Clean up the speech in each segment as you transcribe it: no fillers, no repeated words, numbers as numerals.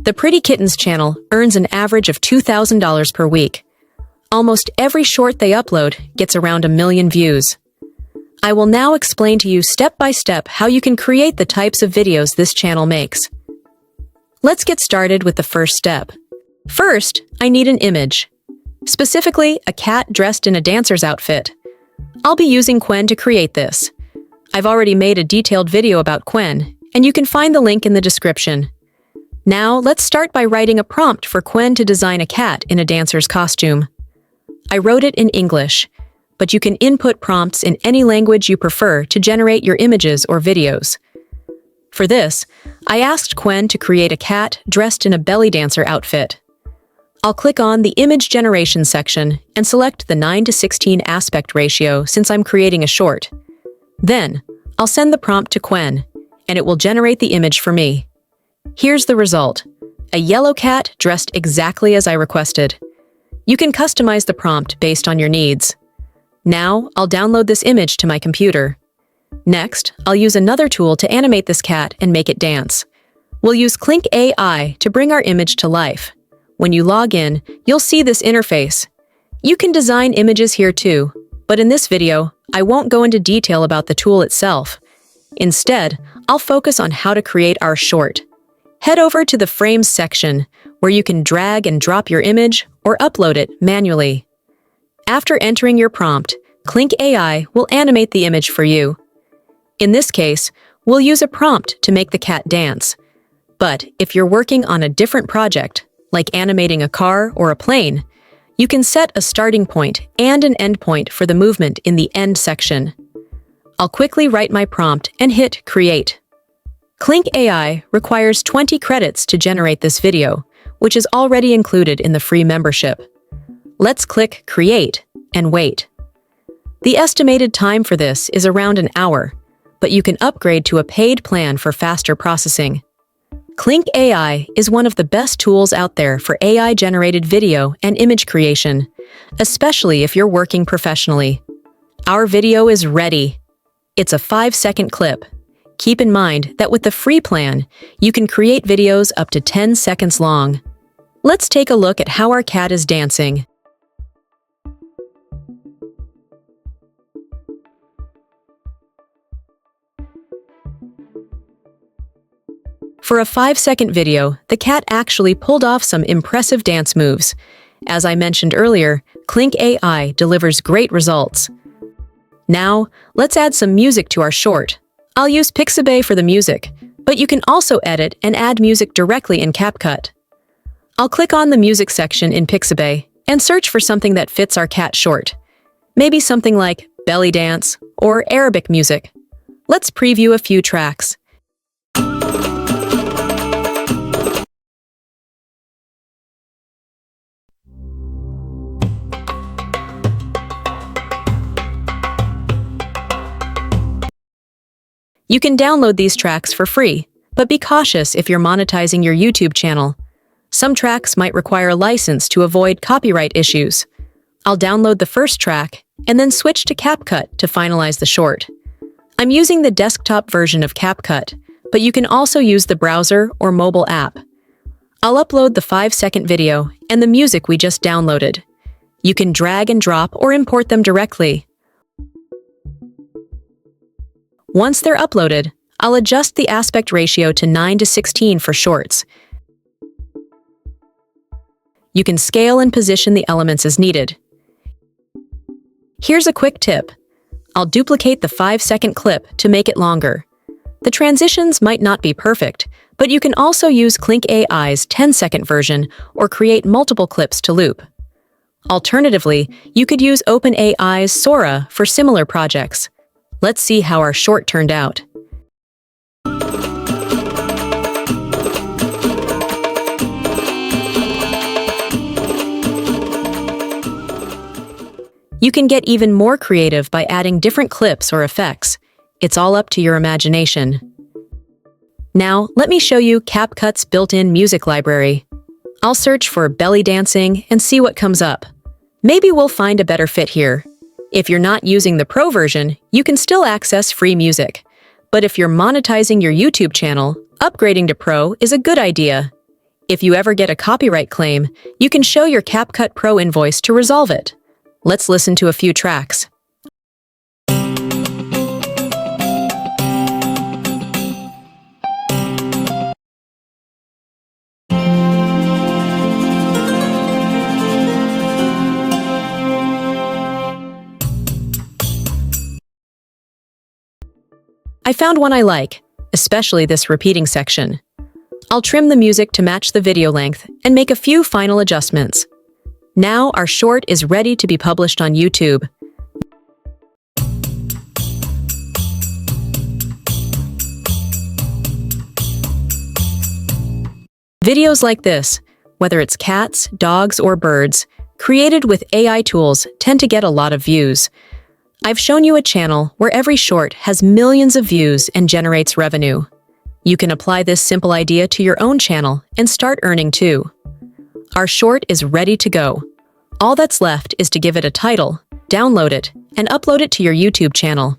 The Pretty Kittens channel earns an average of $2,000 per week. Almost every short they upload gets around 1 million views. I will now explain to you step by step how you can create the types of videos this channel makes. Let's get started with the first step. First, I need an image. Specifically, a cat dressed in a dancer's outfit. I'll be using Qwen to create this. I've already made a detailed video about Qwen, and you can find the link in the description. Now, let's start by writing a prompt for Qwen to design a cat in a dancer's costume. I wrote it in English, but you can input prompts in any language you prefer to generate your images or videos. For this, I asked Qwen to create a cat dressed in a belly dancer outfit. I'll click on the Image Generation section and select the 9:16 aspect ratio since I'm creating a short. Then, I'll send the prompt to Qwen, and it will generate the image for me. Here's the result: a yellow cat dressed exactly as I requested. You can customize the prompt based on your needs. Now, I'll download this image to my computer. Next, I'll use another tool to animate this cat and make it dance. We'll use Clink AI to bring our image to life. When you log in, you'll see this interface. You can design images here too, but in this video, I won't go into detail about the tool itself. Instead, I'll focus on how to create our short. Head over to the Frames section, where you can drag and drop your image or upload it manually. After entering your prompt, Clink AI will animate the image for you. In this case, we'll use a prompt to make the cat dance. But if you're working on a different project, like animating a car or a plane, you can set a starting point and an end point for the movement in the end section. I'll quickly write my prompt and hit Create. Clink AI requires 20 credits to generate this video, which is already included in the free membership. Let's click Create and wait. The estimated time for this is around an hour, but you can upgrade to a paid plan for faster processing. Clink AI is one of the best tools out there for AI-generated video and image creation, especially if you're working professionally. Our video is ready. It's a 5-second clip. Keep in mind that with the free plan, you can create videos up to 10 seconds long. Let's take a look at how our cat is dancing. For a 5-second video, the cat actually pulled off some impressive dance moves. As I mentioned earlier, Clink AI delivers great results. Now, let's add some music to our short. I'll use Pixabay for the music, but you can also edit and add music directly in CAPCUT. I'll click on the music section in Pixabay and search for something that fits our cat short. Maybe something like belly dance or Arabic music. Let's preview a few tracks. You can download these tracks for free, but be cautious if you're monetizing your YouTube channel. Some tracks might require a license to avoid copyright issues. I'll download the first track and then switch to CAPCUT to finalize the short. I'm using the desktop version of CAPCUT, but you can also use the browser or mobile app. I'll upload the 5-second video and the music we just downloaded. You can drag and drop or import them directly. Once they're uploaded, I'll adjust the aspect ratio to 9:16 for shorts. You can scale and position the elements as needed. Here's a quick tip. I'll duplicate the 5-second clip to make it longer. The transitions might not be perfect, but you can also use Clink AI's 10-second version or create multiple clips to loop. Alternatively, you could use OpenAI's Sora for similar projects. Let's see how our short turned out. You can get even more creative by adding different clips or effects. It's all up to your imagination. Now, let me show you CAPCUT's built-in music library. I'll search for belly dancing and see what comes up. Maybe we'll find a better fit here. If you're not using the Pro version, you can still access free music. But if you're monetizing your YouTube channel, upgrading to Pro is a good idea. If you ever get a copyright claim, you can show your CAPCUT Pro invoice to resolve it. Let's listen to a few tracks. I found one I like, especially this repeating section. I'll trim the music to match the video length and make a few final adjustments. Now our short is ready to be published on YouTube. Videos like this, whether it's cats, dogs, or birds, created with AI tools tend to get a lot of views. I've shown you a channel where every short has millions of views and generates revenue. You can apply this simple idea to your own channel and start earning too. Our short is ready to go. All that's left is to give it a title, download it, and upload it to your YouTube channel.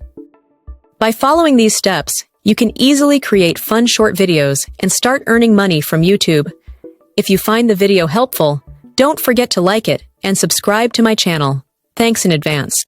By following these steps, you can easily create fun short videos and start earning money from YouTube. If you find the video helpful, don't forget to like it and subscribe to my channel. Thanks in advance.